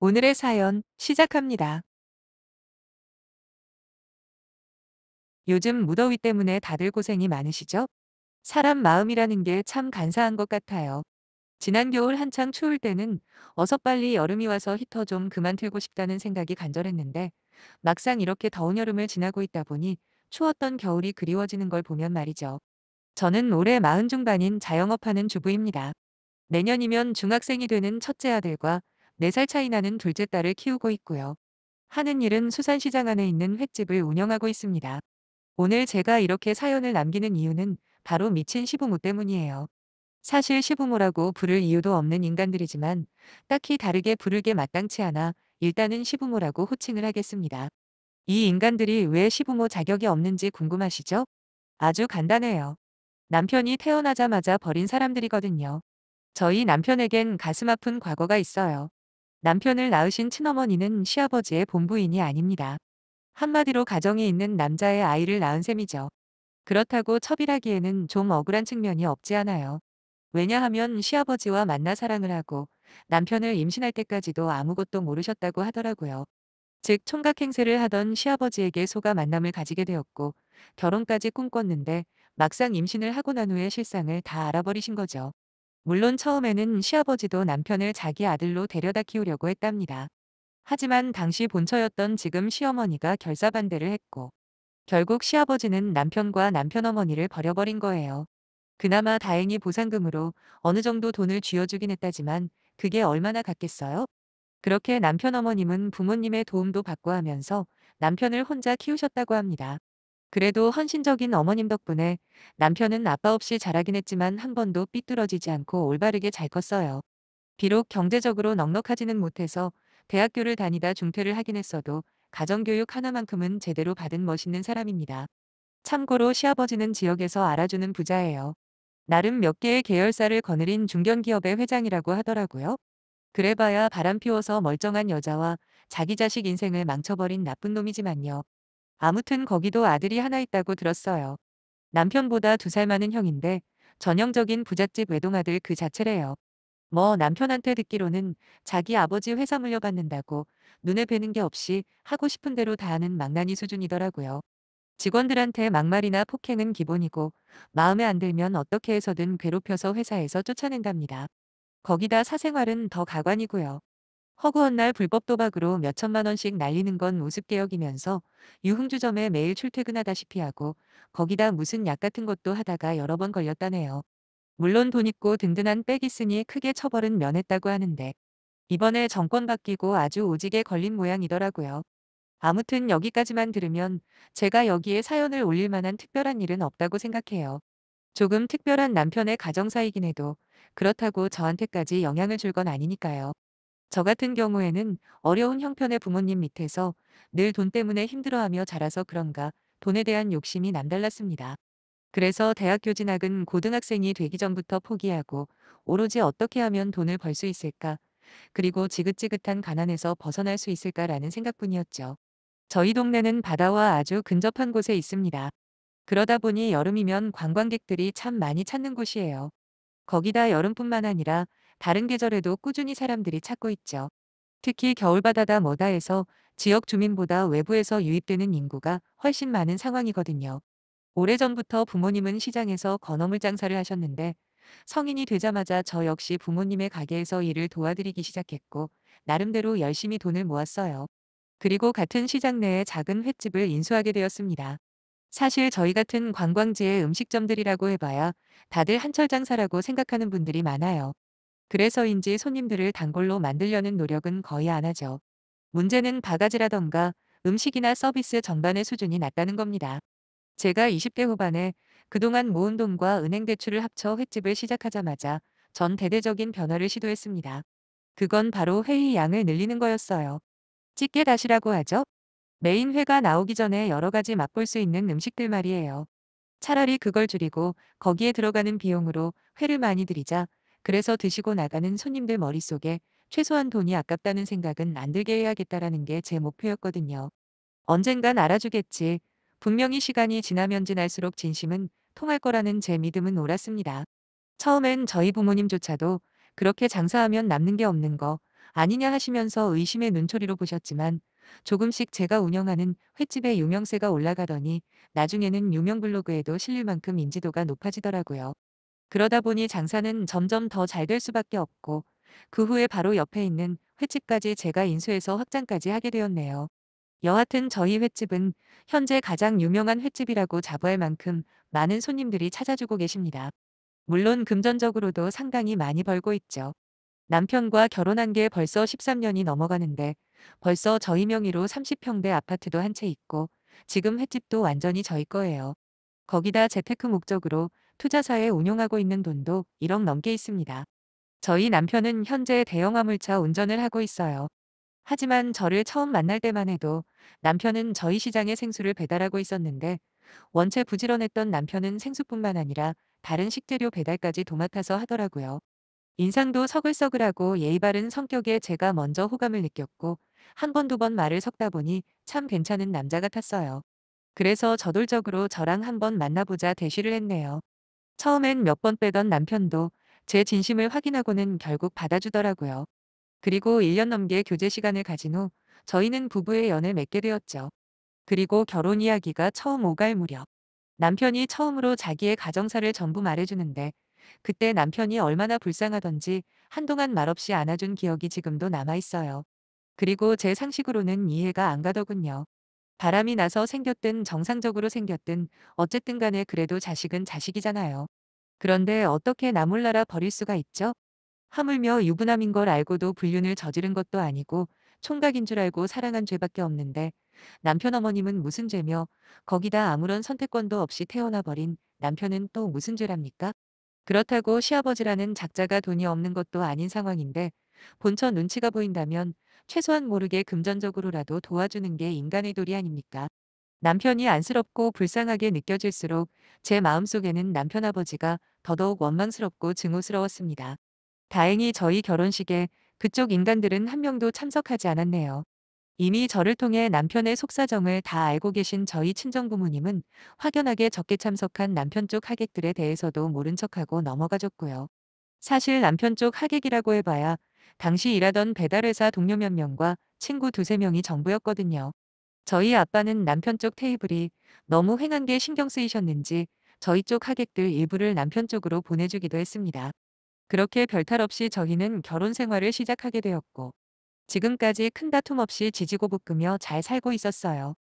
오늘의 사연 시작합니다. 요즘 무더위 때문에 다들 고생이 많으시죠? 사람 마음이라는 게 참 간사한 것 같아요. 지난 겨울 한창 추울 때는 어서 빨리 여름이 와서 히터 좀 그만 틀고 싶다는 생각이 간절했는데 막상 이렇게 더운 여름을 지나고 있다 보니 추웠던 겨울이 그리워지는 걸 보면 말이죠. 저는 올해 40 중반인 자영업하는 주부입니다. 내년이면 중학생이 되는 첫째 아들과 4살 차이 나는 둘째 딸을 키우고 있고요. 하는 일은 수산시장 안에 있는 횟집을 운영하고 있습니다. 오늘 제가 이렇게 사연을 남기는 이유는 바로 미친 시부모 때문이에요. 사실 시부모라고 부를 이유도 없는 인간들이지만 딱히 다르게 부르게 마땅치 않아 일단은 시부모라고 호칭을 하겠습니다. 이 인간들이 왜 시부모 자격이 없는지 궁금하시죠? 아주 간단해요. 남편이 태어나자마자 버린 사람들이거든요. 저희 남편에겐 가슴 아픈 과거가 있어요. 남편을 낳으신 친어머니는 시아버지의 본부인이 아닙니다. 한마디로 가정에 있는 남자의 아이를 낳은 셈이죠. 그렇다고 첩이라기에는 좀 억울한 측면이 없지 않아요. 왜냐하면 시아버지와 만나 사랑을 하고 남편을 임신할 때까지도 아무것도 모르셨다고 하더라고요. 즉 총각 행세를 하던 시아버지에게 속아 만남을 가지게 되었고 결혼까지 꿈꿨는데 막상 임신을 하고 난 후에 실상을 다 알아버리신 거죠. 물론 처음에는 시아버지도 남편을 자기 아들로 데려다 키우려고 했답니다. 하지만 당시 본처였던 지금 시어머니가 결사반대를 했고 결국 시아버지는 남편과 남편 어머니를 버려버린 거예요. 그나마 다행히 보상금으로 어느 정도 돈을 쥐어주긴 했다지만 그게 얼마나 갔겠어요? 그렇게 남편 어머님은 부모님의 도움도 받고 하면서 남편을 혼자 키우셨다고 합니다. 그래도 헌신적인 어머님 덕분에 남편은 아빠 없이 자라긴 했지만 한 번도 삐뚤어지지 않고 올바르게 잘 컸어요. 비록 경제적으로 넉넉하지는 못해서 대학교를 다니다 중퇴를 하긴 했어도 가정교육 하나만큼은 제대로 받은 멋있는 사람입니다. 참고로 시아버지는 지역에서 알아주는 부자예요. 나름 몇 개의 계열사를 거느린 중견기업의 회장이라고 하더라고요. 그래봐야 바람 피워서 멀쩡한 여자와 자기 자식 인생을 망쳐버린 나쁜 놈이지만요. 아무튼 거기도 아들이 하나 있다고 들었어요. 남편보다 2살 많은 형인데 전형적인 부잣집 외동아들 그 자체래요. 뭐 남편한테 듣기로는 자기 아버지 회사 물려받는다고 눈에 뵈는 게 없이 하고 싶은 대로 다 하는 망나니 수준이더라고요. 직원들한테 막말이나 폭행은 기본이고 마음에 안 들면 어떻게 해서든 괴롭혀서 회사에서 쫓아낸답니다. 거기다 사생활은 더 가관이고요. 허구한 날 불법 도박으로 몇천만 원씩 날리는 건 우습게 여기면서 유흥주점에 매일 출퇴근하다시피 하고 거기다 무슨 약 같은 것도 하다가 여러 번 걸렸다네요. 물론 돈 있고 든든한 백 있으니 크게 처벌은 면했다고 하는데 이번에 정권 바뀌고 아주 오지게 걸린 모양이더라고요. 아무튼 여기까지만 들으면 제가 여기에 사연을 올릴 만한 특별한 일은 없다고 생각해요. 조금 특별한 남편의 가정사이긴 해도 그렇다고 저한테까지 영향을 줄 건 아니니까요. 저 같은 경우에는 어려운 형편의 부모님 밑에서 늘 돈 때문에 힘들어하며 자라서 그런가 돈에 대한 욕심이 남달랐습니다. 그래서 대학교 진학은 고등학생이 되기 전부터 포기하고 오로지 어떻게 하면 돈을 벌 수 있을까, 그리고 지긋지긋한 가난에서 벗어날 수 있을까라는 생각뿐이었죠. 저희 동네는 바다와 아주 근접한 곳에 있습니다. 그러다 보니 여름이면 관광객들이 참 많이 찾는 곳이에요. 거기다 여름뿐만 아니라 다른 계절에도 꾸준히 사람들이 찾고 있죠. 특히 겨울바다다 뭐다 해서 지역 주민보다 외부에서 유입되는 인구가 훨씬 많은 상황이거든요. 오래전부터 부모님은 시장에서 건어물 장사를 하셨는데 성인이 되자마자 저 역시 부모님의 가게에서 일을 도와드리기 시작했고 나름대로 열심히 돈을 모았어요. 그리고 같은 시장 내에 작은 횟집을 인수하게 되었습니다. 사실 저희 같은 관광지의 음식점들이라고 해봐야 다들 한철 장사라고 생각하는 분들이 많아요. 그래서인지 손님들을 단골로 만들려는 노력은 거의 안 하죠. 문제는 바가지라던가 음식이나 서비스 전반의 수준이 낮다는 겁니다. 제가 20대 후반에 그동안 모은 돈과 은행 대출을 합쳐 횟집을 시작하자마자 전 대대적인 변화를 시도했습니다. 그건 바로 회의 양을 늘리는 거였어요. 찌개 다시라고 하죠. 메인 회가 나오기 전에 여러 가지 맛볼 수 있는 음식들 말이에요. 차라리 그걸 줄이고 거기에 들어가는 비용으로 회를 많이 들이자. 그래서 드시고 나가는 손님들 머릿속에 최소한 돈이 아깝다는 생각은 안 들게 해야겠다라는 게 제 목표였거든요. 언젠간 알아주겠지. 분명히 시간이 지나면 지날수록 진심은 통할 거라는 제 믿음은 옳았습니다. 처음엔 저희 부모님조차도 그렇게 장사하면 남는 게 없는 거, 아니냐 하시면서 의심의 눈초리로 보셨지만 조금씩 제가 운영하는 횟집의 유명세가 올라가더니 나중에는 유명 블로그에도 실릴 만큼 인지도가 높아지더라고요. 그러다 보니 장사는 점점 더 잘 될 수밖에 없고 그 후에 바로 옆에 있는 횟집까지 제가 인수해서 확장까지 하게 되었네요. 여하튼 저희 횟집은 현재 가장 유명한 횟집이라고 자부할 만큼 많은 손님들이 찾아주고 계십니다. 물론 금전적으로도 상당히 많이 벌고 있죠. 남편과 결혼한 게 벌써 13년이 넘어가는데 벌써 저희 명의로 30평대 아파트도 한 채 있고 지금 횟집도 완전히 저희 거예요. 거기다 재테크 목적으로 투자사에 운용하고 있는 돈도 1억 넘게 있습니다. 저희 남편은 현재 대형 화물차 운전을 하고 있어요. 하지만 저를 처음 만날 때만 해도 남편은 저희 시장에 생수를 배달하고 있었는데 원체 부지런했던 남편은 생수뿐만 아니라 다른 식재료 배달까지 도맡아서 하더라고요. 인상도 서글서글하고 예의 바른 성격에 제가 먼저 호감을 느꼈고 한 번 두 번 말을 섞다 보니 참 괜찮은 남자 같았어요. 그래서 저돌적으로 저랑 한번 만나보자 대시를 했네요. 처음엔 몇 번 빼던 남편도 제 진심을 확인하고는 결국 받아주더라고요. 그리고 1년 넘게 교제 시간을 가진 후 저희는 부부의 연을 맺게 되었죠. 그리고 결혼 이야기가 처음 오갈 무렵 남편이 처음으로 자기의 가정사를 전부 말해주는데 그때 남편이 얼마나 불쌍하던지 한동안 말없이 안아준 기억이 지금도 남아있어요. 그리고 제 상식으로는 이해가 안 가더군요. 바람이 나서 생겼든 정상적으로 생겼든 어쨌든 간에 그래도 자식은 자식이잖아요. 그런데 어떻게 나 몰라라 버릴 수가 있죠? 하물며 유부남인 걸 알고도 불륜을 저지른 것도 아니고 총각인 줄 알고 사랑한 죄밖에 없는데 남편 어머님은 무슨 죄며 거기다 아무런 선택권도 없이 태어나 버린 남편은 또 무슨 죄랍니까? 그렇다고 시아버지라는 작자가 돈이 없는 것도 아닌 상황인데 본처 눈치가 보인다면 최소한 모르게 금전적으로라도 도와주는 게 인간의 도리 아닙니까? 남편이 안쓰럽고 불쌍하게 느껴질수록 제 마음속에는 남편 아버지가 더더욱 원망스럽고 증오스러웠습니다. 다행히 저희 결혼식에 그쪽 인간들은 한 명도 참석하지 않았네요. 이미 저를 통해 남편의 속사정을 다 알고 계신 저희 친정부모님은 확연하게 적게 참석한 남편 쪽 하객들에 대해서도 모른 척하고 넘어가줬고요. 사실 남편 쪽 하객이라고 해봐야 당시 일하던 배달회사 동료 몇 명과 친구 두세 명이 전부였거든요. 저희 아빠는 남편 쪽 테이블이 너무 횡한 게 신경 쓰이셨는지 저희 쪽 하객들 일부를 남편 쪽으로 보내주기도 했습니다. 그렇게 별탈 없이 저희는 결혼 생활을 시작하게 되었고 지금까지 큰 다툼 없이 지지고 볶으며 잘 살고 있었어요.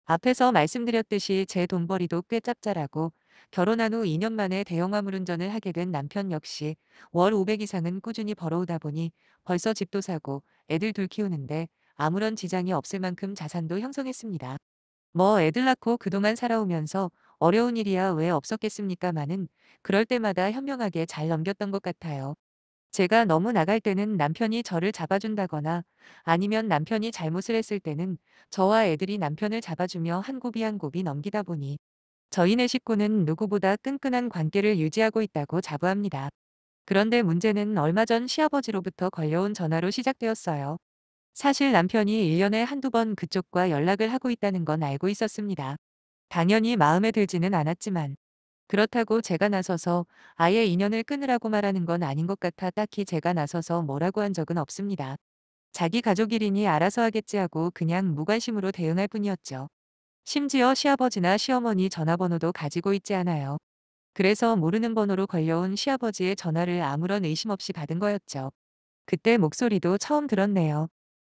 앞에서 말씀드렸듯이 제 돈벌이도 꽤 짭짤하고 결혼한 후 2년 만에 대형 화물 운전을 하게 된 남편 역시 월 500 이상은 꾸준히 벌어오다 보니 벌써 집도 사고 애들 둘 키우는데 아무런 지장이 없을 만큼 자산도 형성했습니다. 뭐 애들 낳고 그동안 살아오면서 어려운 일이야 왜 없었겠습니까마는 그럴 때마다 현명하게 잘 넘겼던 것 같아요. 제가 너무 나갈 때는 남편이 저를 잡아준다거나 아니면 남편이 잘못을 했을 때는 저와 애들이 남편을 잡아주며 한 곱이 한 곱이 넘기다 보니 저희네 식구는 누구보다 끈끈한 관계를 유지하고 있다고 자부합니다. 그런데 문제는 얼마 전 시아버지로부터 걸려온 전화로 시작되었어요. 사실 남편이 1년에 한두 번 그쪽과 연락을 하고 있다는 건 알고 있었습니다. 당연히 마음에 들지는 않았지만 그렇다고 제가 나서서 아예 인연을 끊으라고 말하는 건 아닌 것 같아 딱히 제가 나서서 뭐라고 한 적은 없습니다. 자기 가족일이니 알아서 하겠지 하고 그냥 무관심으로 대응할 뿐이었죠. 심지어 시아버지나 시어머니 전화번호도 가지고 있지 않아요. 그래서 모르는 번호로 걸려온 시아버지의 전화를 아무런 의심 없이 받은 거였죠. 그때 목소리도 처음 들었네요.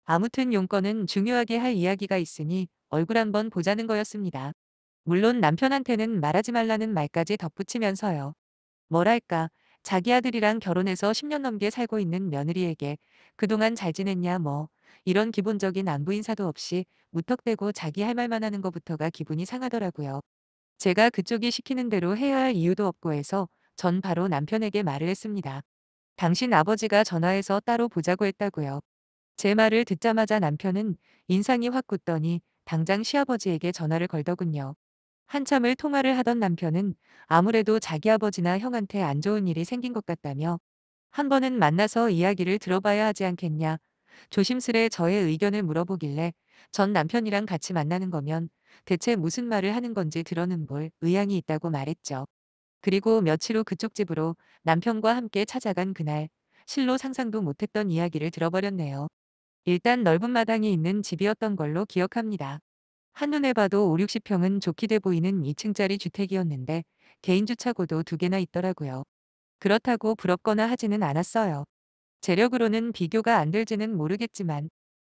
아무튼 용건은 중요하게 할 이야기가 있으니 얼굴 한번 보자는 거였습니다. 물론 남편한테는 말하지 말라는 말까지 덧붙이면서요. 뭐랄까, 자기 아들이랑 결혼해서 10년 넘게 살고 있는 며느리에게 그동안 잘 지냈냐 뭐 이런 기본적인 안부 인사도 없이 무턱대고 자기 할 말만 하는 것부터가 기분이 상하더라고요. 제가 그쪽이 시키는 대로 해야 할 이유도 없고 해서 전 바로 남편에게 말을 했습니다. 당신 아버지가 전화해서 따로 보자고 했다고요. 제 말을 듣자마자 남편은 인상이 확 굳더니 당장 시아버지에게 전화를 걸더군요. 한참을 통화를 하던 남편은 아무래도 자기 아버지나 형한테 안 좋은 일이 생긴 것 같다며 한 번은 만나서 이야기를 들어봐야 하지 않겠냐. 조심스레 저의 의견을 물어보길래 전 남편이랑 같이 만나는 거면 대체 무슨 말을 하는 건지 들어는 볼 의향이 있다고 말했죠. 그리고 며칠 후 그쪽 집으로 남편과 함께 찾아간 그날 실로 상상도 못했던 이야기를 들어버렸네요. 일단 넓은 마당이 있는 집이었던 걸로 기억합니다. 한눈에 봐도 5, 60평은 좋게 돼 보이는 2층짜리 주택이었는데 개인 주차고도 2개나 있더라고요. 그렇다고 부럽거나 하지는 않았어요. 재력으로는 비교가 안 될지는 모르겠지만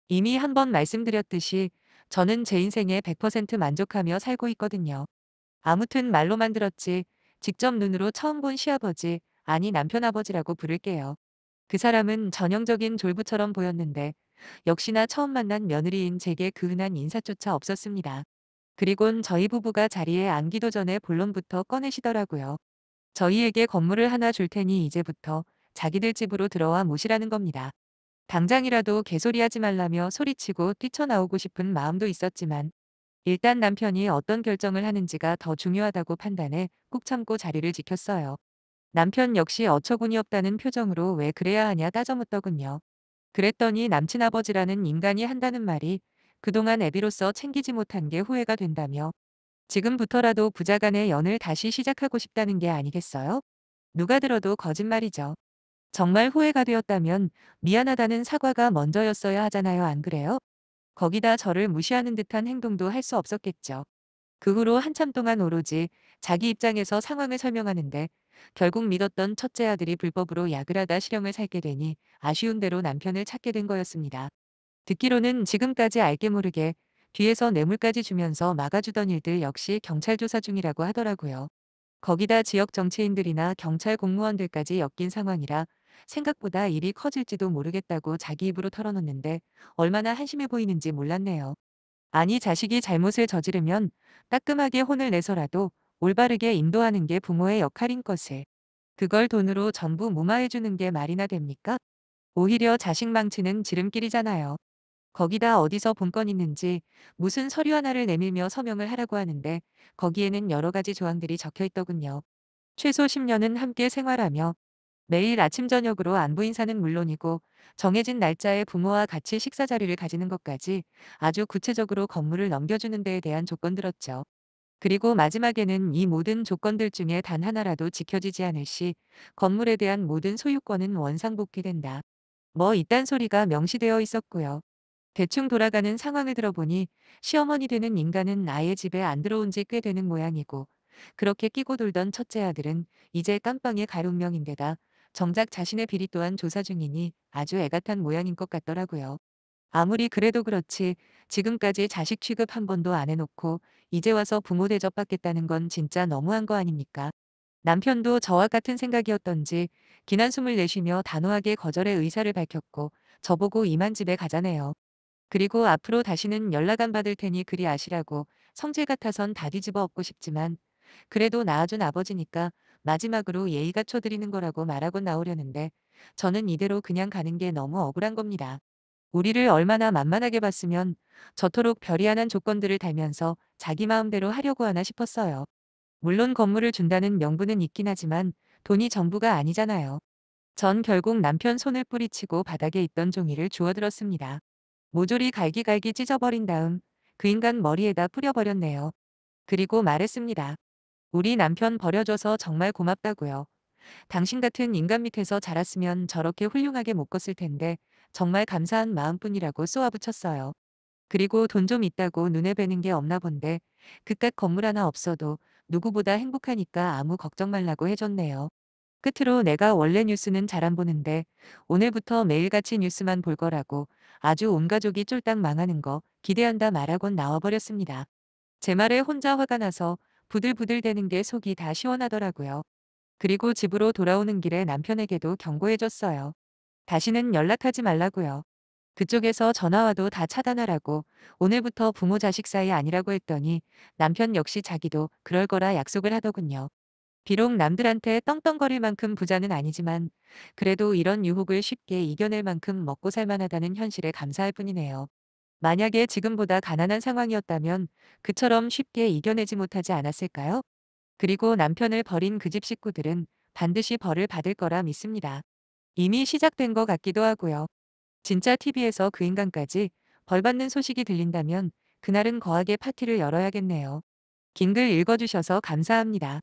이미 한번 말씀드렸듯이 저는 제 인생에 100% 만족하며 살고 있거든요. 아무튼 말로만 들었지 직접 눈으로 처음 본 시아버지, 아니 남편 아버지라고 부를게요. 그 사람은 전형적인 졸부처럼 보였는데 역시나 처음 만난 며느리인 제게 그 흔한 인사조차 없었습니다. 그리곤 저희 부부가 자리에 앉기도 전에 본론부터 꺼내시더라고요. 저희에게 건물을 하나 줄 테니 이제부터 자기들 집으로 들어와 모시라는 겁니다. 당장이라도 개소리하지 말라며 소리치고 뛰쳐나오고 싶은 마음도 있었지만 일단 남편이 어떤 결정을 하는지가 더 중요하다고 판단해 꾹 참고 자리를 지켰어요. 남편 역시 어처구니 없다는 표정으로 왜 그래야 하냐 따져묻더군요. 그랬더니 남친 아버지라는 인간이 한다는 말이 그동안 애비로서 챙기지 못한 게 후회가 된다며 지금부터라도 부자간의 연을 다시 시작하고 싶다는 게 아니겠어요? 누가 들어도 거짓말이죠. 정말 후회가 되었다면 미안하다는 사과가 먼저였어야 하잖아요, 안 그래요? 거기다 저를 무시하는 듯한 행동도 할 수 없었겠죠. 그 후로 한참 동안 오로지 자기 입장에서 상황을 설명하는데 결국 믿었던 첫째 아들이 불법으로 약을 하다 실형을 살게 되니 아쉬운 대로 남편을 찾게 된 거였습니다. 듣기로는 지금까지 알게 모르게 뒤에서 뇌물까지 주면서 막아주던 일들 역시 경찰 조사 중이라고 하더라고요. 거기다 지역 정치인들이나 경찰 공무원들까지 엮인 상황이라 생각보다 일이 커질지도 모르겠다고 자기 입으로 털어놓는데 얼마나 한심해 보이는지 몰랐네요. 아니 자식이 잘못을 저지르면 따끔하게 혼을 내서라도 올바르게 인도하는 게 부모의 역할인 것을 그걸 돈으로 전부 무마해 주는 게 말이나 됩니까? 오히려 자식 망치는 지름길이잖아요. 거기다 어디서 본 건 있는지 무슨 서류 하나를 내밀며 서명을 하라고 하는데 거기에는 여러 가지 조항들이 적혀 있더군요. 최소 10년은 함께 생활하며 매일 아침 저녁으로 안부 인사는 물론이고 정해진 날짜에 부모와 같이 식사 자리를 가지는 것까지 아주 구체적으로 건물을 넘겨주는 데에 대한 조건 들었죠. 그리고 마지막에는 이 모든 조건들 중에 단 하나라도 지켜지지 않을 시 건물에 대한 모든 소유권은 원상복귀된다. 뭐 이딴 소리가 명시되어 있었고요. 대충 돌아가는 상황을 들어보니 시어머니 되는 인간은 아예 집에 안 들어온 지 꽤 되는 모양이고 그렇게 끼고 돌던 첫째 아들은 이제 깜빵의 가운명인데다 정작 자신의 비리 또한 조사 중이니 아주 애가 탄 모양인 것 같더라고요. 아무리 그래도 그렇지 지금까지 자식 취급 한 번도 안 해놓고 이제 와서 부모 대접받겠다는 건 진짜 너무한 거 아닙니까? 남편도 저와 같은 생각이었던지 긴 한숨을 내쉬며 단호하게 거절의 의사를 밝혔고 저보고 이만 집에 가자네요. 그리고 앞으로 다시는 연락 안 받을 테니 그리 아시라고 성질 같아선 다 뒤집어 엎고 싶지만 그래도 낳아준 아버지니까 마지막으로 예의 갖춰드리는 거라고 말하고 나오려는데 저는 이대로 그냥 가는 게 너무 억울한 겁니다. 우리를 얼마나 만만하게 봤으면 저토록 별이안한 조건들을 달면서 자기 마음대로 하려고 하나 싶었어요. 물론 건물을 준다는 명분은 있긴 하지만 돈이 전부가 아니잖아요. 전 결국 남편 손을 뿌리치고 바닥에 있던 종이를 주워들었습니다. 모조리 갈기갈기 찢어버린 다음 그 인간 머리에다 뿌려버렸네요. 그리고 말했습니다. 우리 남편 버려줘서 정말 고맙다고요. 당신 같은 인간 밑에서 자랐으면 저렇게 훌륭하게 못 컸을 텐데 정말 감사한 마음뿐이라고 쏘아붙였어요. 그리고 돈 좀 있다고 눈에 뵈는 게 없나 본데 그깟 건물 하나 없어도 누구보다 행복하니까 아무 걱정 말라고 해줬네요. 끝으로 내가 원래 뉴스는 잘 안 보는데 오늘부터 매일같이 뉴스만 볼 거라고 아주 온 가족이 쫄딱 망하는 거 기대한다 말하곤 나와버렸습니다. 제 말에 혼자 화가 나서 부들부들대는 게 속이 다 시원하더라고요. 그리고 집으로 돌아오는 길에 남편에게도 경고해줬어요. 다시는 연락하지 말라고요. 그쪽에서 전화와도 다 차단하라고 오늘부터 부모 자식 사이 아니라고 했더니 남편 역시 자기도 그럴 거라 약속을 하더군요. 비록 남들한테 떵떵거릴 만큼 부자는 아니지만 그래도 이런 유혹을 쉽게 이겨낼 만큼 먹고 살 만하다는 현실에 감사할 뿐이네요. 만약에 지금보다 가난한 상황이었다면 그처럼 쉽게 이겨내지 못하지 않았을까요? 그리고 남편을 버린 그 집 식구들은 반드시 벌을 받을 거라 믿습니다. 이미 시작된 것 같기도 하고요. 진짜 TV에서 그 인간까지 벌 받는 소식이 들린다면 그날은 거하게 파티를 열어야겠네요. 긴 글 읽어주셔서 감사합니다.